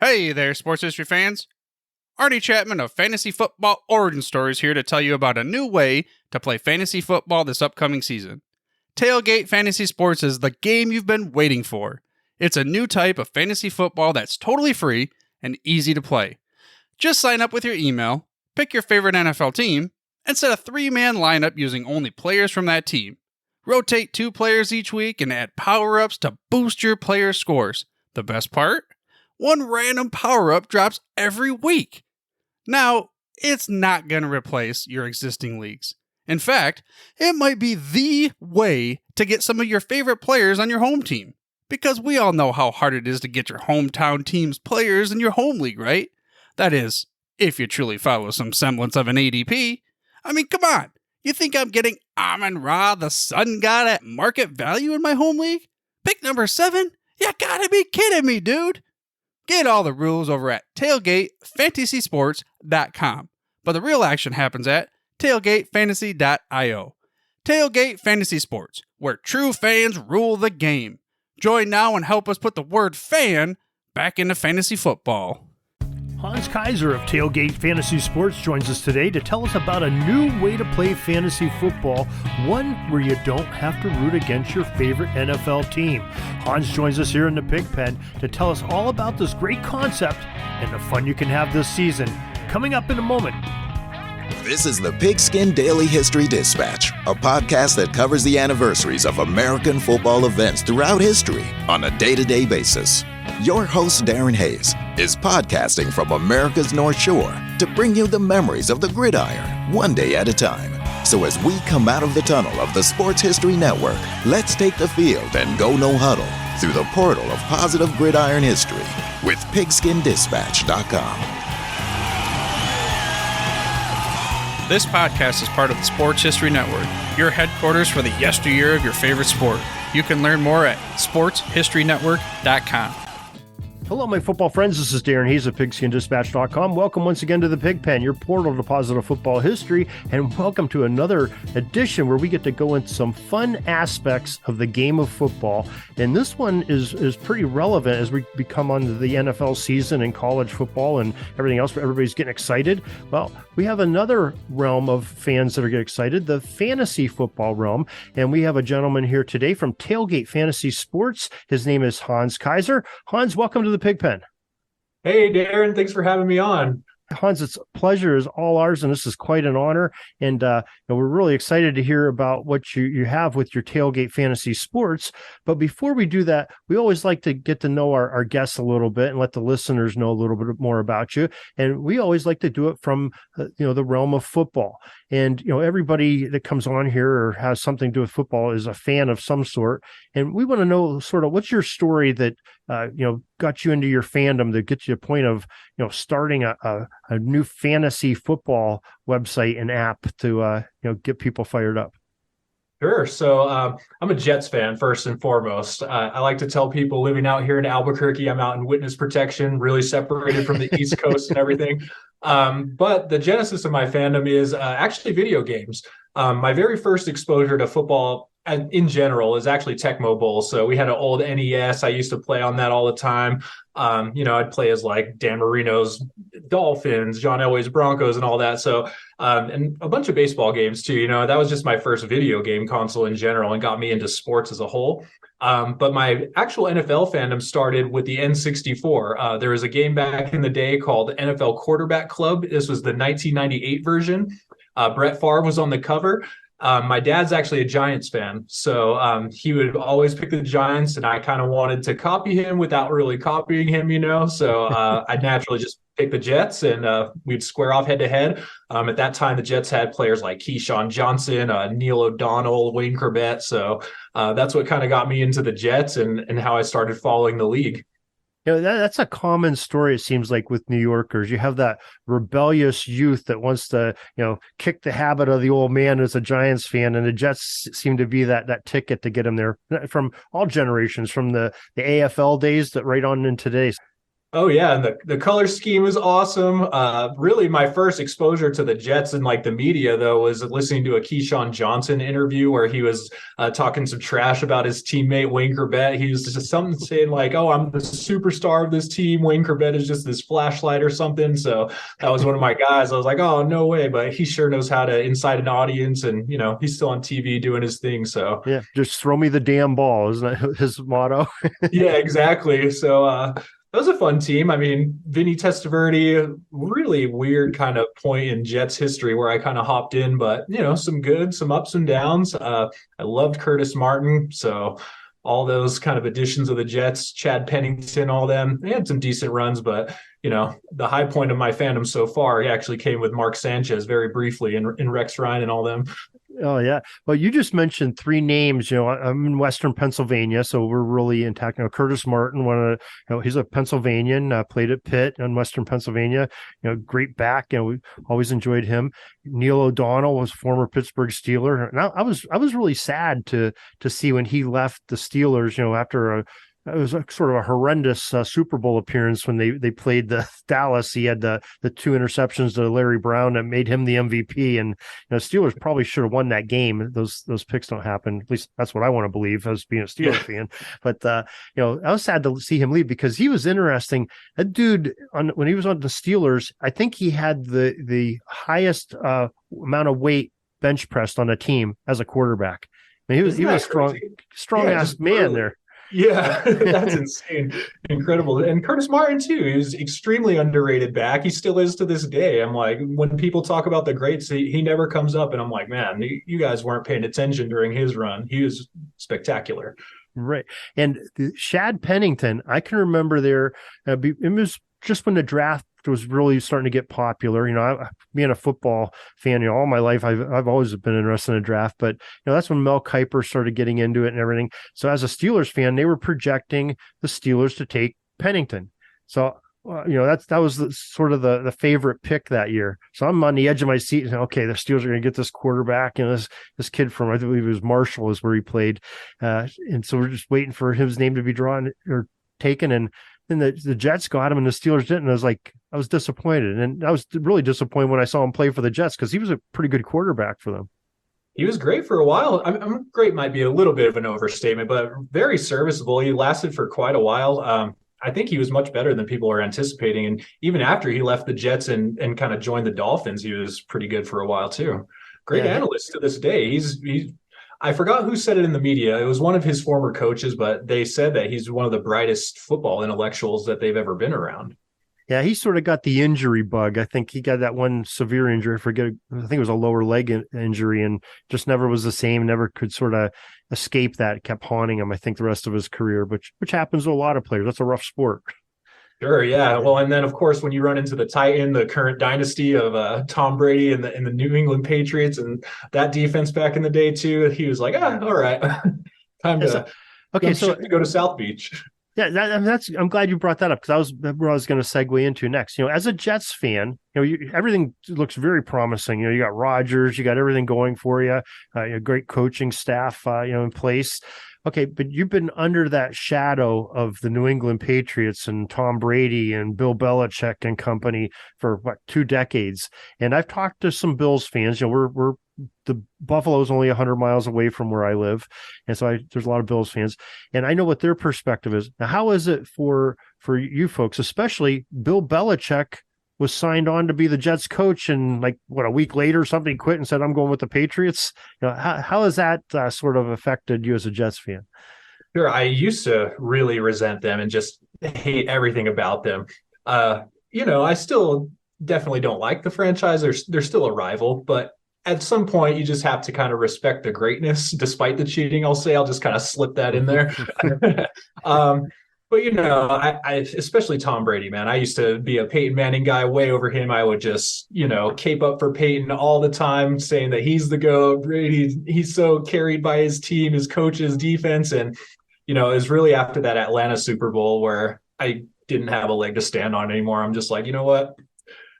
Hey there, sports history fans. Arnie Chapman of Fantasy Football Origin Stories here to tell you about a new way to play fantasy football this upcoming season. Tailgate Fantasy Sports is the game you've been waiting for. It's a new type of fantasy football that's totally free and easy to play. Just sign up with your email, pick your favorite NFL team, and set a 3-man lineup using only players from that team. Rotate 2 players each week and add power-ups to boost your players' scores. The best part? 1 random power-up drops every week. Now, it's not going to replace your existing leagues. In fact, it might be the way to get some of your favorite players on your home team. Because we all know how hard it is to get your hometown team's players in your home league, right? That is, if you truly follow some semblance of an ADP. I mean, come on. You think I'm getting Amon-Ra, the sun god, at market value in my home league? Pick number 7? You gotta be kidding me, dude. Get all the rules over at tailgatefantasysports.com. But the real action happens at tailgatefantasy.io. Tailgate Fantasy Sports, where true fans rule the game. Join now and help us put the word fan back into fantasy football. Hans Kaiser of Tailgate Fantasy Sports joins us today to tell us about a new way to play fantasy football, one where you don't have to root against your favorite NFL team. Hans joins us here in the Pigpen to tell us all about this great concept and the fun you can have this season. Coming up in a moment. This is the Pigskin Daily History Dispatch, a podcast that covers the anniversaries of American football events throughout history on a day-to-day basis. Your host, Darren Hayes, is podcasting from America's North Shore to bring you the memories of the gridiron, one day at a time. So as we come out of the tunnel of the Sports History Network, let's take the field and go no huddle through the portal of positive gridiron history with pigskindispatch.com. This podcast is part of the Sports History Network, your headquarters for the yesteryear of your favorite sport. You can learn more at sportshistorynetwork.com. Hello, my football friends. This is Darren Hayes of pigskindispatch.com. Welcome once again to the Pigpen, your portal to positive football history, and welcome to another edition where we get to go into some fun aspects of the game of football. And this one is pretty relevant as we become on the NFL season and college football and everything else. Everybody's getting excited. Well, we have another realm of fans that are getting excited, the fantasy football realm. And we have a gentleman here today from Tailgate Fantasy Sports. His name is Hans Kaiser. Hans, welcome to the Pigpen. Hey, Darren. Thanks for having me on. Hans, it's a pleasure is all ours, and this is quite an honor. And we're really excited to hear about what you have with your Tailgate Fantasy Sports. But before we do that, we always like to get to know our guests a little bit and let the listeners know a little bit more about you. And we always like to do it from the realm of football. And everybody that comes on here or has something to do with football is a fan of some sort. And we want to know sort of what's your story that got you into your fandom that gets you to the point of starting a new fantasy football website and app to get people fired up. Sure. So I'm a Jets fan, first and foremost. I like to tell people living out here in Albuquerque, I'm out in witness protection, really separated from the East Coast and everything. But the genesis of my fandom is actually video games. My very first exposure to football in general is actually Tecmo Bowl. So we had an old NES. I used to play on that all the time. I'd play as like Dan Marino's Dolphins, John Elway's Broncos, and all that. So, and a bunch of baseball games too. That was just my first video game console in general and got me into sports as a whole. But my actual NFL fandom started with the N64. There was a game back in the day called NFL Quarterback Club. This was the 1998 version. Brett Favre was on the cover. My dad's actually a Giants fan, so he would always pick the Giants, and I kind of wanted to copy him without really copying him, So I'd naturally just pick the Jets, and we'd square off head-to-head. At that time, the Jets had players like Keyshawn Johnson, Neil O'Donnell, Wayne Corbett, so that's what kind of got me into the Jets and how I started following the league. That's a common story, it seems like, with New Yorkers. You have that rebellious youth that wants to, kick the habit of the old man as a Giants fan, and the Jets seem to be that ticket to get him there from all generations, from the AFL days that right on in today's. Oh yeah, and the color scheme is awesome. Really, my first exposure to the Jets and like the media though was listening to a Keyshawn Johnson interview where he was talking some trash about his teammate Wayne Corbett. He was just something saying like, "Oh, I'm the superstar of this team. Wayne Corbett is just this flashlight or something." So that was one of my guys. I was like, "Oh, no way!" But he sure knows how to incite an audience, and he's still on TV doing his thing. So Yeah, just throw me the damn ball, isn't that his motto? yeah, exactly. So that was a fun team. I mean, Vinny Testaverde, really weird kind of point in Jets history where I kind of hopped in, but some good, some ups and downs. I loved Curtis Martin, so all those kind of additions of the Jets, Chad Pennington, all them, they had some decent runs, but the high point of my fandom so far actually came with Mark Sanchez very briefly and Rex Ryan and all them. Oh yeah. Well, you just mentioned three names. I'm in Western Pennsylvania, so we're really intact. Curtis Martin, he's a Pennsylvanian, played at Pitt in Western Pennsylvania. Great back. We always enjoyed him. Neil O'Donnell was former Pittsburgh Steeler, and I was really sad to see when he left the Steelers. After it was a sort of a horrendous Super Bowl appearance when they played the Dallas. He had the two interceptions to Larry Brown that made him the MVP. And Steelers probably should have won that game. Those picks don't happen. At least that's what I want to believe as being a Steelers fan. But I was sad to see him leave because he was interesting. That dude, when he was on the Steelers, I think he had the highest amount of weight bench pressed on a team as a quarterback. I mean, he was a strong ass man there. Yeah, that's insane. Incredible. And Curtis Martin, too. He was extremely underrated back. He still is to this day. I'm like, when people talk about the greats, he never comes up. And I'm like, man, you guys weren't paying attention during his run. He was spectacular. Right. And Shad Pennington, I can remember it was just when the draft was really starting to get popular. Being a football fan, all my life, I've always been interested in the draft, but that's when Mel Kiper started getting into it and everything. So as a Steelers fan, they were projecting the Steelers to take Pennington. So, that was sort of the favorite pick that year. So I'm on the edge of my seat and okay, the Steelers are going to get this quarterback. This kid from, I believe it was Marshall is where he played. And so we're just waiting for his name to be drawn or taken. And then the Jets got him and the Steelers didn't. And I was disappointed. And I was really disappointed when I saw him play for the Jets because he was a pretty good quarterback for them. He was great for a while. I'm great might be a little bit of an overstatement, but very serviceable. He lasted for quite a while. I think he was much better than people were anticipating. And even after he left the Jets and kind of joined the Dolphins, he was pretty good for a while too. Great analyst to this day. He's I forgot who said it in the media. It was one of his former coaches, but they said that he's one of the brightest football intellectuals that they've ever been around. Yeah, he sort of got the injury bug. I think he got that one severe injury. I think it was a lower leg injury and just never was the same, never could sort of escape that. It kept haunting him, I think, the rest of his career, which happens to a lot of players. That's a rough sport. Sure, yeah. Well, and then, of course, when you run into the current dynasty of Tom Brady and the New England Patriots and that defense back in the day, too, he was like, all right, time to go to South Beach. Yeah, I'm glad you brought that up because that was where I was going to segue into next. As a Jets fan, everything looks very promising. You got Rodgers, you got everything going for you, a great coaching staff, in place. Okay, but you've been under that shadow of the New England Patriots and Tom Brady and Bill Belichick and company for 2 decades. And I've talked to some Bills fans. We're the Buffalo's only 100 miles away from where I live. And so there's a lot of Bills fans and I know what their perspective is. Now, how is it for you folks, especially Bill Belichick was signed on to be the Jets coach and a week later something quit and said, I'm going with the Patriots. How has that sort of affected you as a Jets fan? Sure. I used to really resent them and just hate everything about them. I still definitely don't like the franchise. They're still a rival, but at some point, you just have to kind of respect the greatness, despite the cheating. I'll just kind of slip that in there. But I especially Tom Brady, man. I used to be a Peyton Manning guy way over him. I would just, cape up for Peyton all the time, saying that he's the GOAT. Brady, he's so carried by his team, his coaches, defense, and it was really after that Atlanta Super Bowl where I didn't have a leg to stand on anymore. I'm just like, you know what?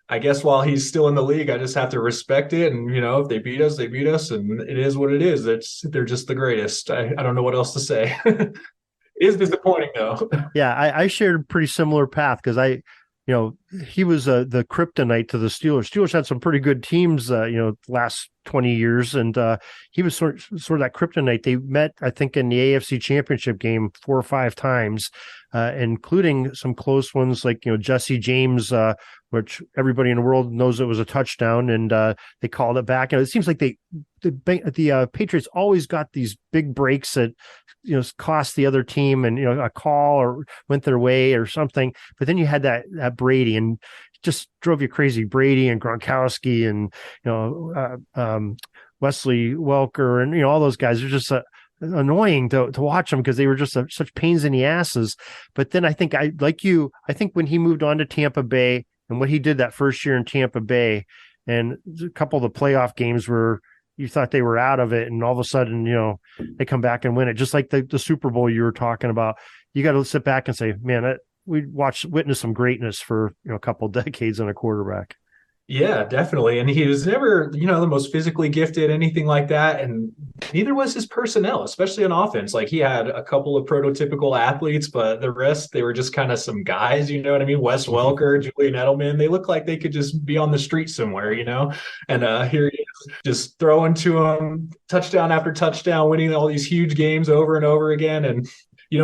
I guess while he's still in the league, I just have to respect it. And, if they beat us, they beat us. And it is what it is. They're just the greatest. I don't know what else to say. It is disappointing though. Yeah, I shared a pretty similar path because he was the kryptonite to the Steelers. Steelers had some pretty good teams, last 20 years, and he was sort of that kryptonite. They met, I think, in the AFC Championship game 4 or 5 times, including some close ones like Jesse James, which everybody in the world knows it was a touchdown, and they called it back. And it seems like the Patriots always got these big breaks that cost the other team, and a call or went their way or something. But then you had that Brady, and just drove you crazy. Brady and Gronkowski and Wesley Welker and all those guys are just annoying to watch them because they were just such pains in the asses. But then I think I think when he moved on to Tampa Bay and what he did that first year in Tampa Bay, and a couple of the playoff games where you thought they were out of it, and all of a sudden they come back and win it, just like the Super Bowl you were talking about. You got to sit back and say, man, we witnessed some greatness for a couple decades in a quarterback. Yeah, definitely. And he was never, the most physically gifted, anything like that. And neither was his personnel, especially on offense. Like he had a couple of prototypical athletes, but the rest, they were just kind of some guys, you know what I mean? Wes Welker, Julian Edelman, they look like they could just be on the street somewhere, And here he is just throwing to him touchdown after touchdown, winning all these huge games over and over again. And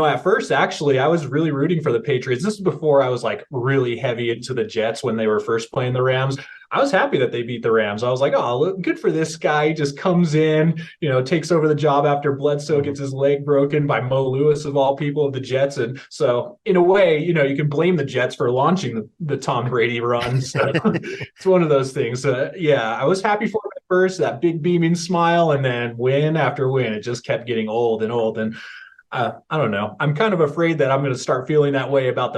at first, actually, I was really rooting for the Patriots. This is before I was like really heavy into the Jets when they were first playing the Rams. I was happy that they beat the Rams. I was like, oh, look, good for this guy. He just comes in, takes over the job after Bledsoe gets his leg broken by Mo Lewis, of all people, of the Jets. And so in a way, you can blame the Jets for launching the Tom Brady run. So it's one of those things. Yeah, I was happy for him at first, that big beaming smile, and then win after win, it just kept getting old and old. And I don't know. I'm kind of afraid that I'm going to start feeling that way about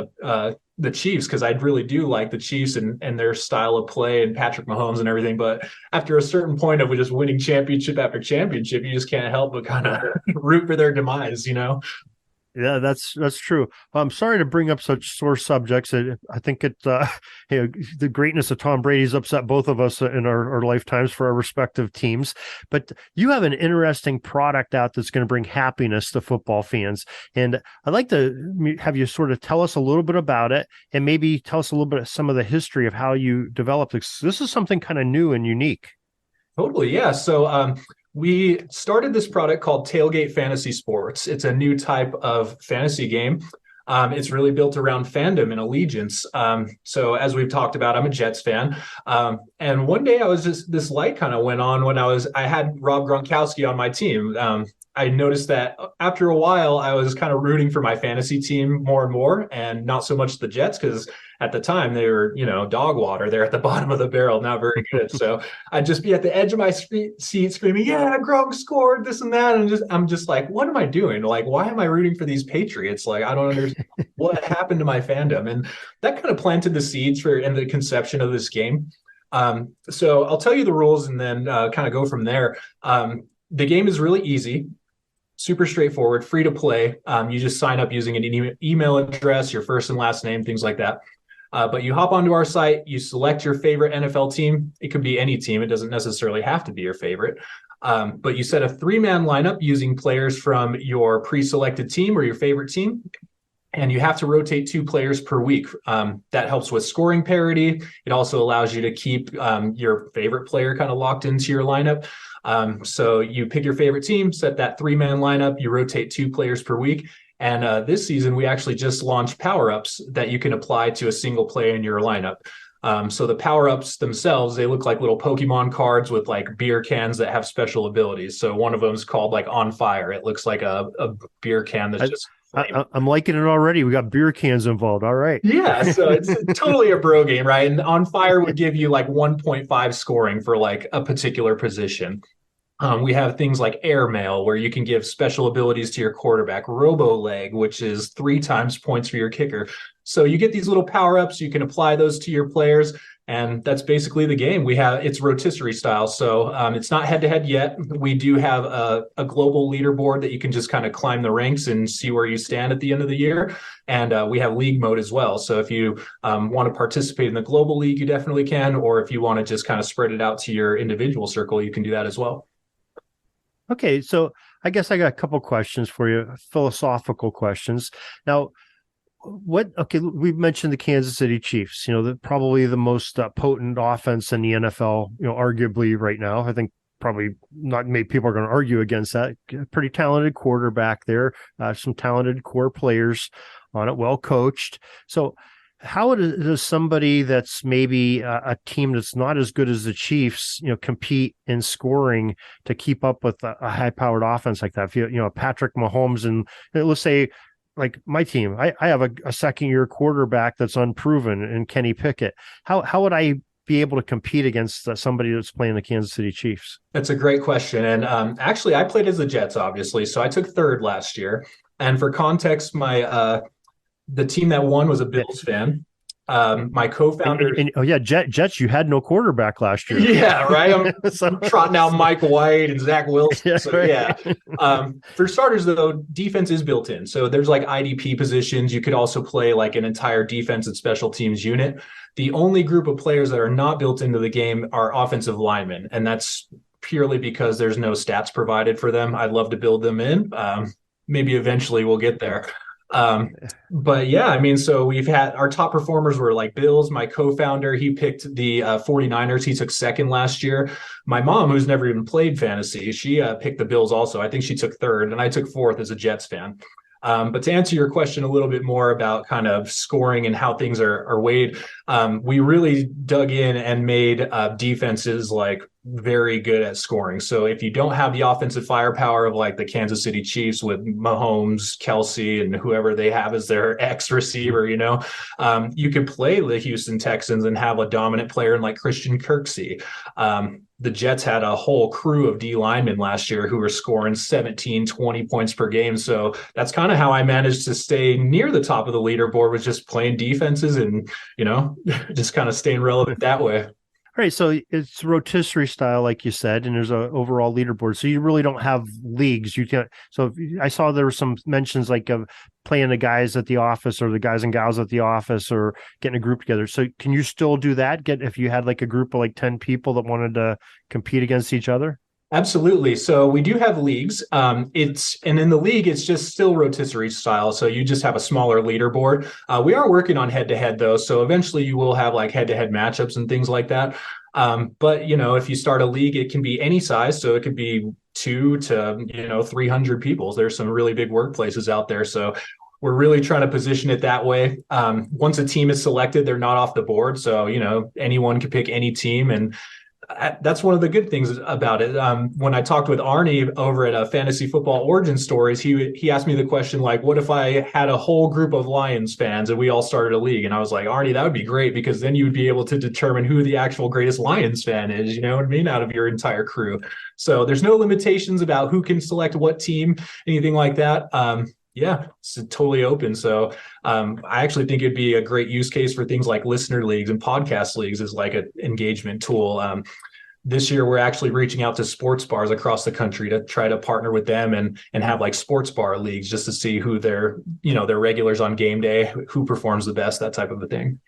the Chiefs, because I really do like the Chiefs and their style of play and Patrick Mahomes and everything. But after a certain point of just winning championship after championship, you just can't help but kind of root for their demise, Yeah, that's true. I'm sorry to bring up such sore subjects. I think the greatness of Tom Brady's upset both of us in our lifetimes for our respective teams. But you have an interesting product out that's going to bring happiness to football fans. And I'd like to have you sort of tell us a little bit about it, and maybe tell us a little bit of some of the history of how you developed this. This is something kind of new and unique. Totally, yeah. So we started this product called Tailgate Fantasy Sports. It's a new type of fantasy game. It's really built around fandom and allegiance. So as we've talked about, I'm a Jets fan. And one day this light kind of went on when I had Rob Gronkowski on my team. I noticed that after a while, I was kind of rooting for my fantasy team more and more, and not so much the Jets, because at the time they were, dog water. They're at the bottom of the barrel, not very good. So I'd just be at the edge of my seat screaming, yeah, Gronk scored this and that. And I'm just like, what am I doing? Like, why am I rooting for these Patriots? Like, I don't understand what happened to my fandom. And that kind of planted the seeds and the conception of this game. So I'll tell you the rules and then kind of go from there. The game is really easy. Super straightforward, free to play. You just sign up using an email address, your first and last name, things like that. But you hop onto our site, you select your favorite NFL team. It could be any team. It doesn't necessarily have to be your favorite. But you set a 3-man lineup using players from your pre-selected team or your favorite team. And you have to rotate 2 players per week. That helps with scoring parity. It also allows you to keep your favorite player kind of locked into your lineup. So you pick your favorite team, set that 3-man lineup, you rotate 2 players per week. And this season, we actually just launched power-ups that you can apply to a single player in your lineup. So the power-ups themselves, they look like little Pokemon cards with like beer cans that have special abilities. So one of them is called like On Fire. It looks like a beer can that's just I'm liking it already. We got beer cans involved. All right. Yeah, so it's totally a bro game, right? And On Fire would give you like 1.5 scoring for like a particular position. We have things like Airmail, where you can give special abilities to your quarterback, Robo Leg, which is 3 times points for your kicker. So you get these little power-ups, you can apply those to your players, and that's basically the game. It's rotisserie style, so it's not head-to-head yet. We do have a global leaderboard that you can just kind of climb the ranks and see where you stand at the end of the year. And we have league mode as well. So if you want to participate in the global league, you definitely can, or if you want to just kind of spread it out to your individual circle, you can do that as well. Okay, so I guess I got a couple questions for you, philosophical questions. Now, we've mentioned the Kansas City Chiefs, probably the most potent offense in the NFL, arguably right now. I think probably not many people are going to argue against that. Pretty talented quarterback there, some talented core players on it, well coached. So how does somebody that's maybe a team that's not as good as the Chiefs, compete in scoring to keep up with a high-powered offense like that? If Patrick Mahomes and let's say like my team, I have a second-year quarterback that's unproven in Kenny Pickett. How would I be able to compete against somebody that's playing the Kansas City Chiefs? That's a great question. And actually, I played as the Jets, obviously. So I took third last year. And for context, the team that won was a Bills fan. My co-founder. Jets, you had no quarterback last year. Yeah, right. I'm trotting out Mike White and Zach Wilson. Yeah, For starters, though, defense is built in. So there's like IDP positions. You could also play like an entire defense and special teams unit. The only group of players that are not built into the game are offensive linemen. And that's purely because there's no stats provided for them. I'd love to build them in. Maybe eventually we'll get there. But yeah, I mean, so we've had our top performers were like Bills. My co-founder, he picked the 49ers. He took second last year. My mom, who's never even played fantasy, she picked the Bills also. I think she took third, and I took fourth as a Jets fan. But to answer your question a little bit more about kind of scoring and how things are weighed, we really dug in and made defenses like very good at scoring. So if you don't have the offensive firepower of like the Kansas City Chiefs with Mahomes, Kelsey, and whoever they have as their ex receiver, you could play the Houston Texans and have a dominant player in like Christian Kirksey. The Jets had a whole crew of D linemen last year who were scoring 17, 20 points per game. So that's kind of how I managed to stay near the top of the leaderboard, was just playing defenses and, just kind of staying relevant that way. All right, so it's rotisserie style, like you said, and there's a overall leaderboard. So you really don't have leagues. You can't. So I saw there were some mentions like of playing the guys at the office or the guys and gals at the office or getting a group together. So can you still do that? If you had like a group of like 10 people that wanted to compete against each other? Absolutely. So we do have leagues. And in the league, it's just still rotisserie style. So you just have a smaller leaderboard. We are working on head-to-head though. So eventually you will have like head-to-head matchups and things like that. But if you start a league, it can be any size. So it could be 2 to 300 people. There's some really big workplaces out there. So we're really trying to position it that way. Once a team is selected, they're not off the board. So, anyone can pick any team, and that's one of the good things about it. When I talked with Arnie over at Fantasy Football Origin Stories, he asked me the question, like, what if I had a whole group of Lions fans and we all started a league? And I was like, Arnie, that would be great, because then you would be able to determine who the actual greatest Lions fan is, you know what I mean, out of your entire crew. So there's no limitations about who can select what team, anything like that. Yeah, it's totally open. So I actually think it'd be a great use case for things like listener leagues and podcast leagues as like an engagement tool. This year, we're actually reaching out to sports bars across the country to try to partner with them and have like sports bar leagues just to see who their regulars on game day, who performs the best, that type of a thing.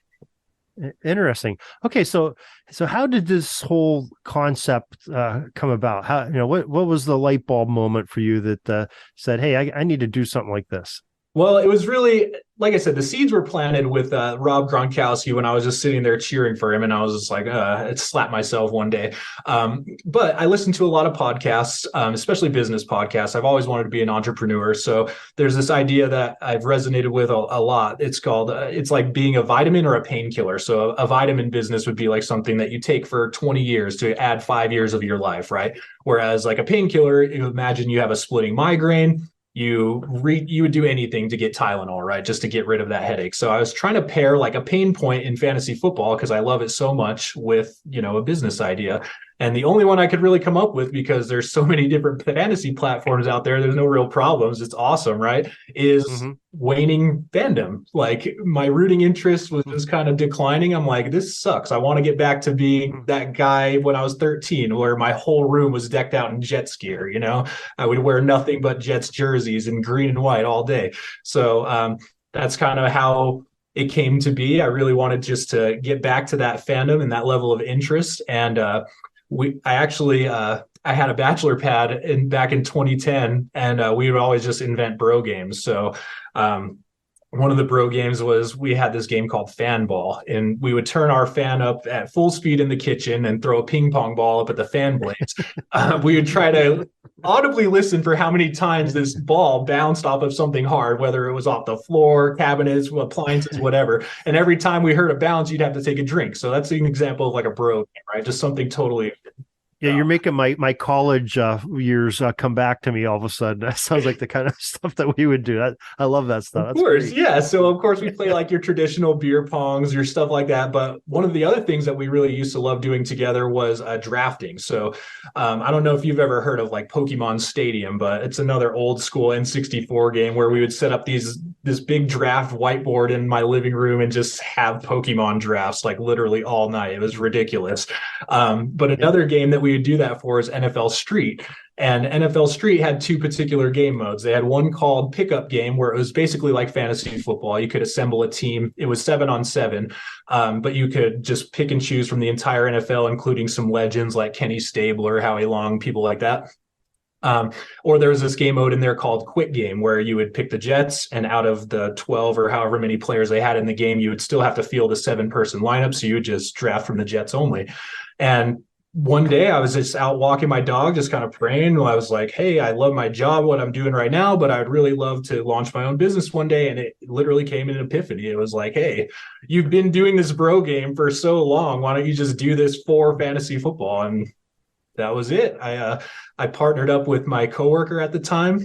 Interesting. Okay, so how did this whole concept come about? How what was the light bulb moment for you that said, "Hey, I need to do something like this"? Well, it was really, like I said, the seeds were planted with Rob Gronkowski when I was just sitting there cheering for him, and I was just like, it slapped myself one day. But I listened to a lot of podcasts, especially business podcasts. I've always wanted to be an entrepreneur. So there's this idea that I've resonated with a lot. It's called, it's like being a vitamin or a painkiller. So a vitamin business would be like something that you take for 20 years to add 5 years of your life, right? Whereas like a painkiller, you imagine you have a splitting migraine. You would do anything to get Tylenol, right? Just to get rid of that headache. So I was trying to pair like a pain point in fantasy football, because I love it so much, with, a business idea. And the only one I could really come up with, because there's so many different fantasy platforms out there, there's no real problems, it's awesome, right? Is waning fandom. Like my rooting interest was just kind of declining. I'm like, this sucks. I want to get back to being that guy when I was 13, where my whole room was decked out in Jets gear. I would wear nothing but Jets jerseys in green and white all day. So that's kind of how it came to be. I really wanted just to get back to that fandom and that level of interest. And I actually I had a bachelor pad back in 2010, and we would always just invent bro games. So one of the bro games was we had this game called fan ball, and we would turn our fan up at full speed in the kitchen and throw a ping pong ball up at the fan blades. We would try to audibly listen for how many times this ball bounced off of something hard, whether it was off the floor, cabinets, appliances, whatever. And every time we heard a bounce, you'd have to take a drink. So that's an example of like a bro game, right? Just something totally. Yeah, you're making my college years come back to me all of a sudden. That sounds like the kind of stuff that we would do. I love that stuff. Of course, yeah. So of course we play like your traditional beer pongs, your stuff like that. But one of the other things that we really used to love doing together was drafting. So I don't know if you've ever heard of like Pokemon Stadium, but it's another old school N64 game where we would set up this big draft whiteboard in my living room and just have Pokemon drafts like literally all night. It was ridiculous. But another game that we would do that for is NFL Street. And NFL Street had two particular game modes. They had one called Pickup Game, where it was basically like fantasy football. You could assemble a team. It was 7-on-7, but you could just pick and choose from the entire NFL, including some legends like Kenny Stabler, Howie Long, people like that. Or there was this game mode in there called Quick Game, where you would pick the Jets, and out of the 12 or however many players they had in the game, you would still have to field a 7-person lineup. So you would just draft from the Jets only. And one day I was just out walking my dog, just kind of praying. I was like, hey, I love my job, what I'm doing right now, but I'd really love to launch my own business one day. And it literally came in an epiphany. It was like, hey, you've been doing this bro game for so long. Why don't you just do this for fantasy football? And that was it. I partnered up with my coworker at the time.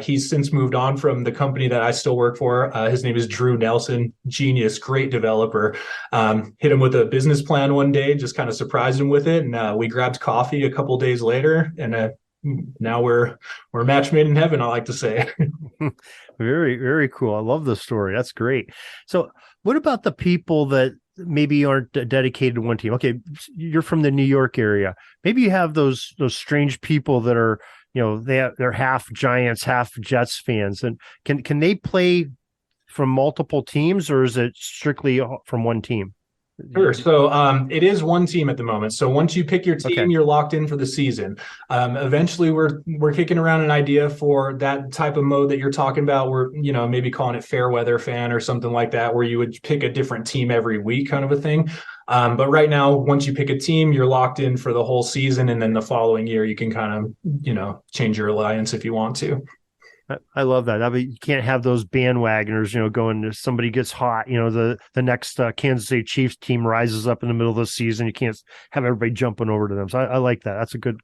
He's since moved on from the company that I still work for. His name is Drew Nelson, genius, great developer. Hit him with a business plan one day, just kind of surprised him with it. And we grabbed coffee a couple days later, and now we're a match made in heaven, I like to say. Very, very cool. I love the story. That's great. So what about the people that maybe aren't dedicated to one team? Okay, you're from the New York area. Maybe you have those strange people that are, they're half Giants, half Jets fans. And can they play from multiple teams, or is it strictly from one team? Sure. So it is one team at the moment. So once you pick your team, Okay. You're locked in for the season. Eventually, we're kicking around an idea for that type of mode that you're talking about. We're maybe calling it fair weather fan or something like that, where you would pick a different team every week, kind of a thing. But right now, once you pick a team, you're locked in for the whole season, and then the following year you can kind of change your alliance if you want to. I love that. I mean, you can't have those bandwagoners, going, if somebody gets hot, the next Kansas City Chiefs team rises up in the middle of the season. You can't have everybody jumping over to them. So I like that. That's a good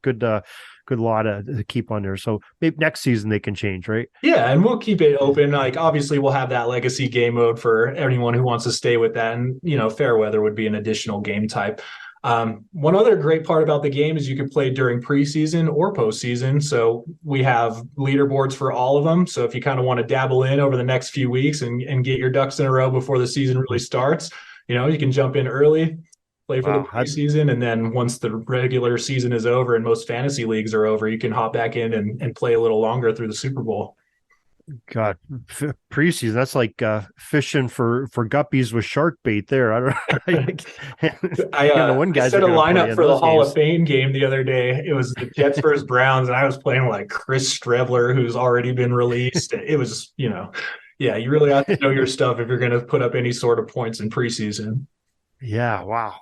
law to keep on there. So maybe next season they can change, right? Yeah, and we'll keep it open. Like obviously we'll have that legacy game mode for anyone who wants to stay with that. And, fair weather would be an additional game type. One other great part about the game is you can play during preseason or postseason. So we have leaderboards for all of them. So if you kind of want to dabble in over the next few weeks and get your ducks in a row before the season really starts, you can jump in early, play for the preseason. And then once the regular season is over and most fantasy leagues are over, you can hop back in and play a little longer through the Super Bowl. God, preseason, that's like fishing for guppies with shark bait there. I don't I set a lineup for the Hall of Fame game the other day. It was the Jets versus Browns, and I was playing like Chris Strebler, who's already been released. It was, you really have to know your stuff if you're going to put up any sort of points in preseason. Yeah, wow.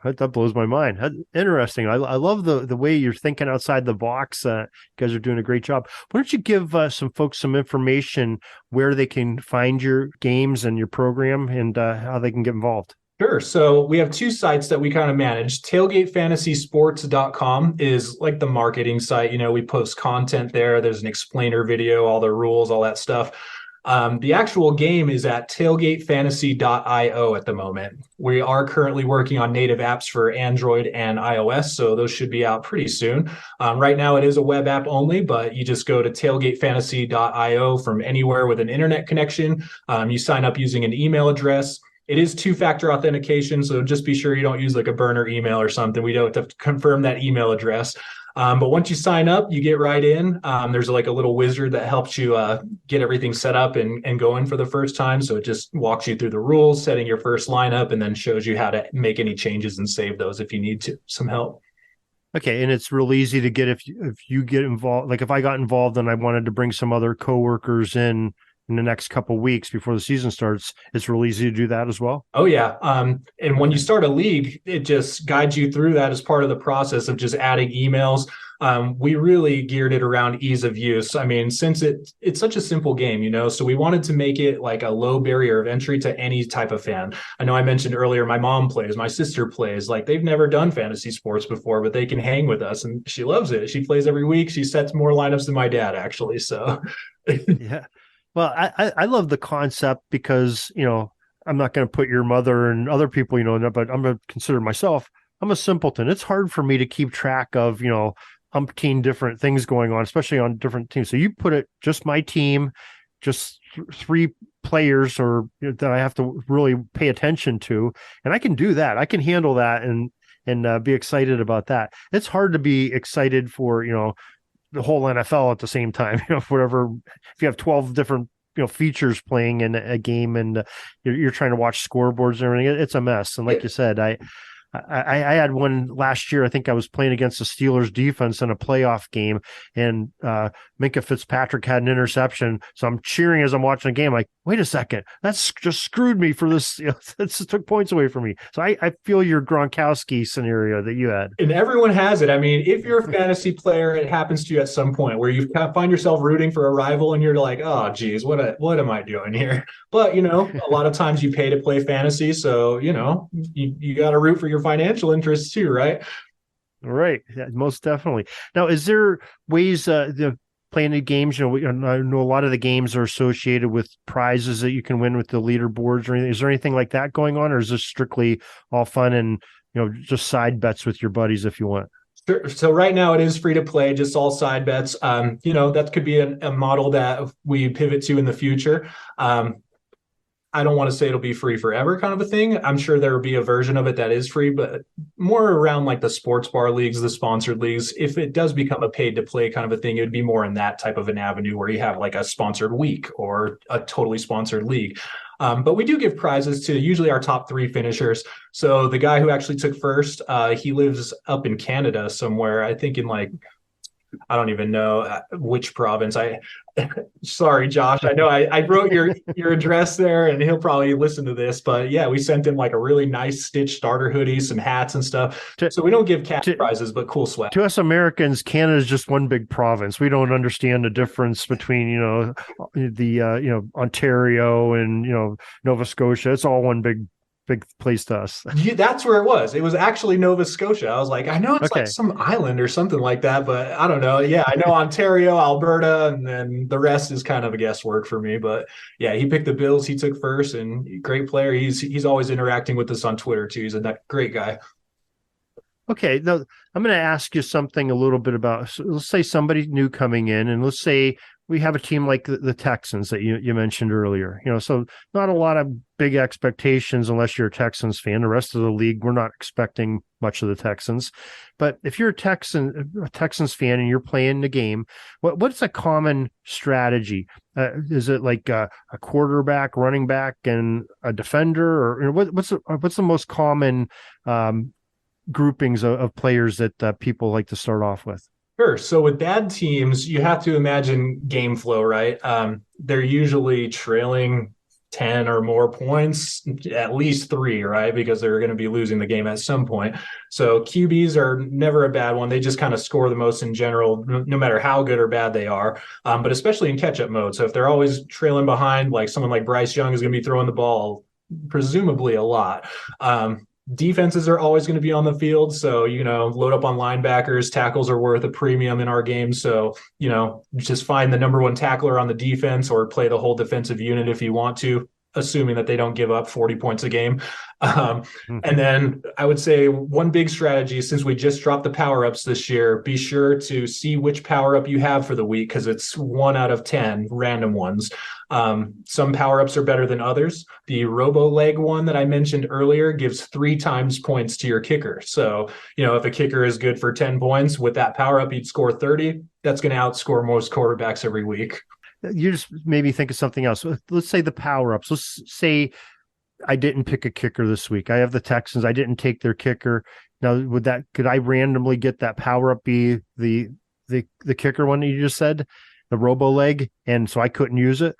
That blows my mind. Interesting. I love the way you're thinking outside the box. You guys are doing a great job. Why don't you give some folks some information where they can find your games and your program and how they can get involved? Sure. So we have two sites that we kind of manage. Tailgatefantasysports.com is like the marketing site. We post content there. There's an explainer video, all the rules, all that stuff. The actual game is at tailgatefantasy.io at the moment. We are currently working on native apps for Android and iOS, so those should be out pretty soon. Right now it is a web app only, but you just go to tailgatefantasy.io from anywhere with an internet connection. You sign up using an email address. It is two-factor authentication, so just be sure you don't use like a burner email or something. We don't have to confirm that email address. But once you sign up, you get right in. There's like a little wizard that helps you get everything set up and going for the first time. So it just walks you through the rules, setting your first lineup, and then shows you how to make any changes and save those if you need some help. Okay, and it's real easy to get if you get involved. Like if I got involved and I wanted to bring some other coworkers in the next couple of weeks before the season starts, it's real easy to do that as well. Oh yeah. And when you Okay. start a league, it just guides you through that as part of the process of just adding emails. We really geared it around ease of use. I mean, since it's such a simple game, so we wanted to make it like a low barrier of entry to any type of fan. I know I mentioned earlier, my mom plays, my sister plays, like they've never done fantasy sports before, but they can hang with us and she loves it. She plays every week. She sets more lineups than my dad actually. So Yeah. Well, I love the concept because, I'm not going to put your mother and other people, but I'm going to consider myself, I'm a simpleton. It's hard for me to keep track of, umpteen different things going on, especially on different teams. So you put it just my team, just three players or that I have to really pay attention to, and I can do that. I can handle that and be excited about that. It's hard to be excited for, the whole NFL at the same time. Whatever, if you have 12 different features playing in a game and you're trying to watch scoreboards and everything, it's a mess. And like you said, I had one last year. I think I was playing against the Steelers defense in a playoff game, and Minka Fitzpatrick had an interception. So I'm cheering as I'm watching the game. Like, wait a second, that's just screwed me for this. That took points away from me. So I feel your Gronkowski scenario that you had. And everyone has it. I mean, if you're a fantasy player, it happens to you at some point where you find yourself rooting for a rival and you're like, oh, geez, what am I doing here? But, a lot of times you pay to play fantasy. So, you got to root for your financial interests too, right? Right. Yeah, most definitely. Now, is there ways playing the games? I know a lot of the games are associated with prizes that you can win with the leaderboards or anything. Is there anything like that going on, or is this strictly all fun and just side bets with your buddies if you want? Sure. So right now it is free to play, just all side bets. That could be a model that we pivot to in the future. I don't want to say it'll be free forever kind of a thing. I'm sure there will be a version of it that is free, but more around like the sports bar leagues, the sponsored leagues. If it does become a paid to play kind of a thing, it would be more in that type of an avenue where you have like a sponsored week or a totally sponsored league. But we do give prizes to usually our top three finishers. So the guy who actually took first, he lives up in Canada somewhere, I think in like, I don't even know which province. Sorry, Josh. I know I wrote your address there, and he'll probably listen to this. But yeah, we sent him like a really nice stitched starter hoodie, some hats and stuff. So we don't give cash prizes, but cool sweat. To us Americans, Canada is just one big province. We don't understand the difference between the Ontario and Nova Scotia. It's all one big place to us. That's where it was. It was actually Nova Scotia. I was like, I know it's Okay. like some island or something like that, but I don't know. Yeah, I know Ontario, Alberta, and then the rest is kind of a guesswork for me. But yeah, he picked the Bills. He took first, and great player. He's always interacting with us on Twitter too. He's a great guy. Okay, now I'm going to ask you something a little bit about. So let's say somebody new coming in, and let's say we have a team like the Texans that you mentioned earlier. So not a lot of big expectations unless you're a Texans fan. The rest of the league, we're not expecting much of the Texans. But if you're a Texans fan and you're playing the game, what's a common strategy? Is it like a quarterback, running back, and a defender, or what's the most common groupings of players that people like to start off with? Sure. So with bad teams, you have to imagine game flow, right? They're usually trailing 10 or more points, at least three, right? Because they're going to be losing the game at some point. So QBs are never a bad one. They just kind of score the most in general, no matter how good or bad they are, but especially in catch-up mode. So if they're always trailing behind, like someone like Bryce Young is going to be throwing the ball presumably a lot. Defenses are always going to be on the field. So, load up on linebackers. Tackles are worth a premium in our game. So, just find the number one tackler on the defense or play the whole defensive unit if you want to, assuming that they don't give up 40 points a game. And then I would say one big strategy, since we just dropped the power-ups this year, be sure to see which power-up you have for the week because it's 1 out of 10 random ones. Some power-ups are better than others. The robo leg one that I mentioned earlier gives 3 times points to your kicker. So, if a kicker is good for 10 points with that power-up, you'd score 30. That's going to outscore most quarterbacks every week. You just made me think of something else. Let's say the power-ups. Let's say I didn't pick a kicker this week. I have the Texans. I didn't take their kicker. Now, could I randomly get that power up be the kicker one that you just said, the robo leg, and so I couldn't use it?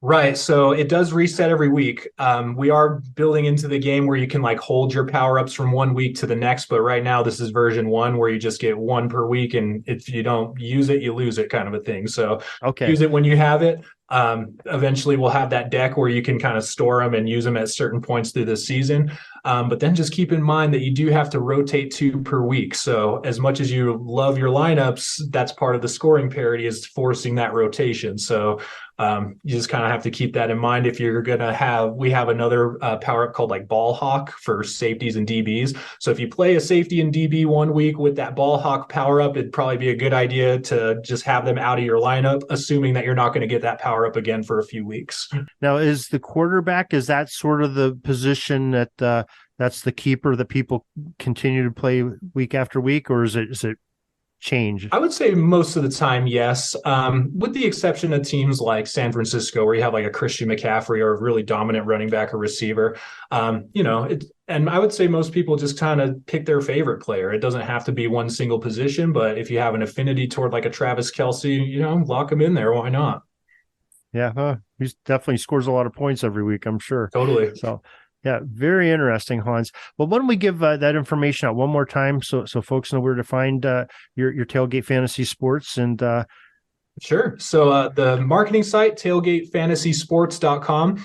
Right. So it does reset every week. We are building into the game where you can like hold your power ups from one week to the next. But right now, this is version 1 where you just get one per week. And if you don't use it, you lose it, kind of a thing. So use it when you have it. Eventually, we'll have that deck where you can kind of store them and use them at certain points through the season. But then just keep in mind that you do have to rotate 2 per week. So as much as you love your lineups, that's part of the scoring parity, is forcing that rotation. So you just kind of have to keep that in mind. If you're going to we have another power up called like ball hawk for safeties and DBs. So if you play a safety and DB one week with that ball hawk power up, it'd probably be a good idea to just have them out of your lineup, assuming that you're not going to get that power up again for a few weeks. Now, is the quarterback, is that sort of the position that that's the keeper that people continue to play week after week, or is it change? I would say most of the time, yes, with the exception of teams like San Francisco, where you have like a Christian McCaffrey or a really dominant running back or receiver. And I would say most people just kind of pick their favorite player. It doesn't have to be one single position, but if you have an affinity toward like a Travis Kelce, lock him in there. Why not? Yeah, he definitely scores a lot of points every week, I'm sure. Totally. So, yeah, very interesting, Hans. Well, why don't we give that information out one more time so folks know where to find your Tailgate Fantasy Sports and Sure. So the marketing site, tailgatefantasysports.com.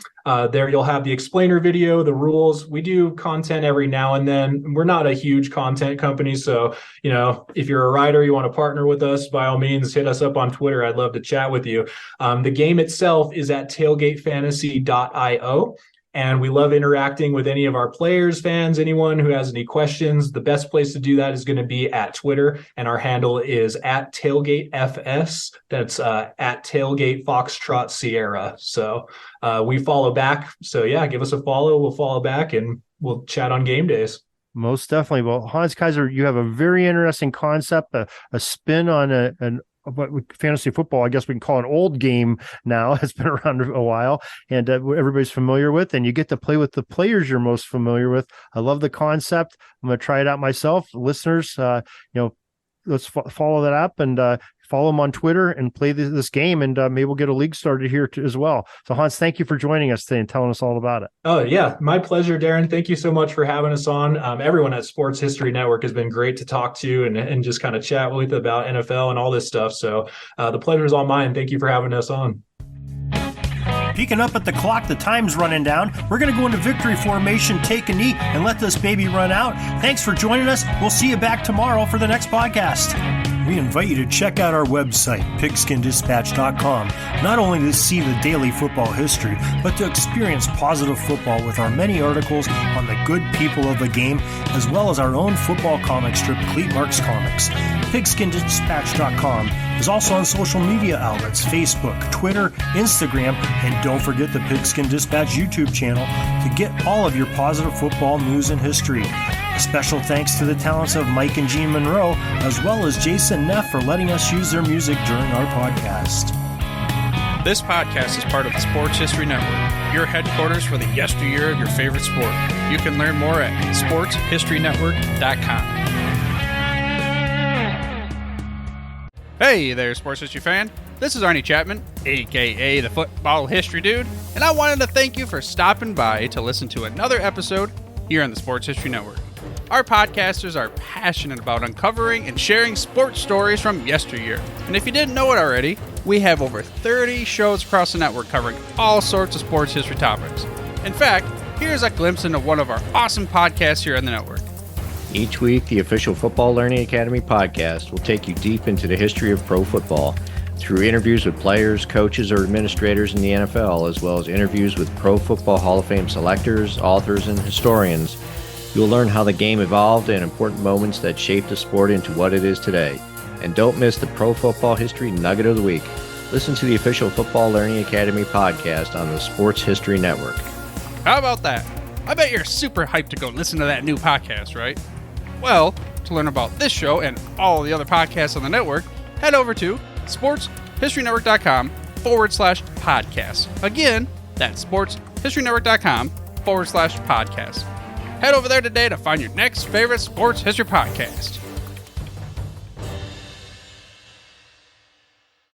There you'll have the explainer video, the rules. We do content every now and then. We're not a huge content company. So, if you're a writer, you want to partner with us, by all means, hit us up on Twitter. I'd love to chat with you. The game itself is at tailgatefantasy.io. And we love interacting with any of our players, fans, anyone who has any questions. The best place to do that is going to be at Twitter. And our handle is at TailgateFS. That's at Tailgate Foxtrot Sierra. So we follow back. So yeah, give us a follow. We'll follow back and we'll chat on game days. Most definitely. Well, Hans Kaiser, you have a very interesting concept, a spin on what fantasy football, I guess we can call an old game now. It's been around a while and everybody's familiar with, and you get to play with the players you're most familiar with. I love the concept. I'm going to try it out myself. Listeners, let's follow that up and follow them on Twitter and play this game, and maybe we'll get a league started here as well. So Hans, thank you for joining us today and telling us all about it. Oh yeah, my pleasure, Darren. Thank you so much for having us on. Everyone at Sports History Network has been great to talk to and just kind of chat with about NFL and all this stuff. So the pleasure is all mine. Thank you for having us on. Peeking up at the clock, the time's running down. We're going to go into victory formation, take a knee, and let this baby run out. Thanks for joining us. We'll see you back tomorrow for the next podcast. We invite you to check out our website, pigskindispatch.com, not only to see the daily football history, but to experience positive football with our many articles on the good people of the game, as well as our own football comic strip, Cleat Marks Comics. Pigskindispatch.com is also on social media outlets, Facebook, Twitter, Instagram, and don't forget the Pigskin Dispatch YouTube channel to get all of your positive football news and history. A special thanks to the talents of Mike and Gene Monroe, as well as Jason Neff for letting us use their music during our podcast. This podcast is part of the Sports History Network, your headquarters for the yesteryear of your favorite sport. You can learn more at sportshistorynetwork.com. Hey there, sports history fan. This is Arnie Chapman, aka the Football History Dude, and I wanted to thank you for stopping by to listen to another episode here on the Sports History Network. Our podcasters are passionate about uncovering and sharing sports stories from yesteryear. And if you didn't know it already, we have over 30 shows across the network covering all sorts of sports history topics. In fact, here's a glimpse into one of our awesome podcasts here on the network. Each week, the official Football Learning Academy podcast will take you deep into the history of pro football through interviews with players, coaches, or administrators in the NFL, as well as interviews with Pro Football Hall of Fame selectors, authors, and historians. You'll learn how the game evolved and important moments that shaped the sport into what it is today. And don't miss the Pro Football History Nugget of the Week. Listen to the official Football Learning Academy podcast on the Sports History Network. How about that? I bet you're super hyped to go listen to that new podcast, right? Well, to learn about this show and all the other podcasts on the network, head over to sportshistorynetwork.com/podcast. Again, that's sportshistorynetwork.com/podcast. Head over there today to find your next favorite sports history podcast.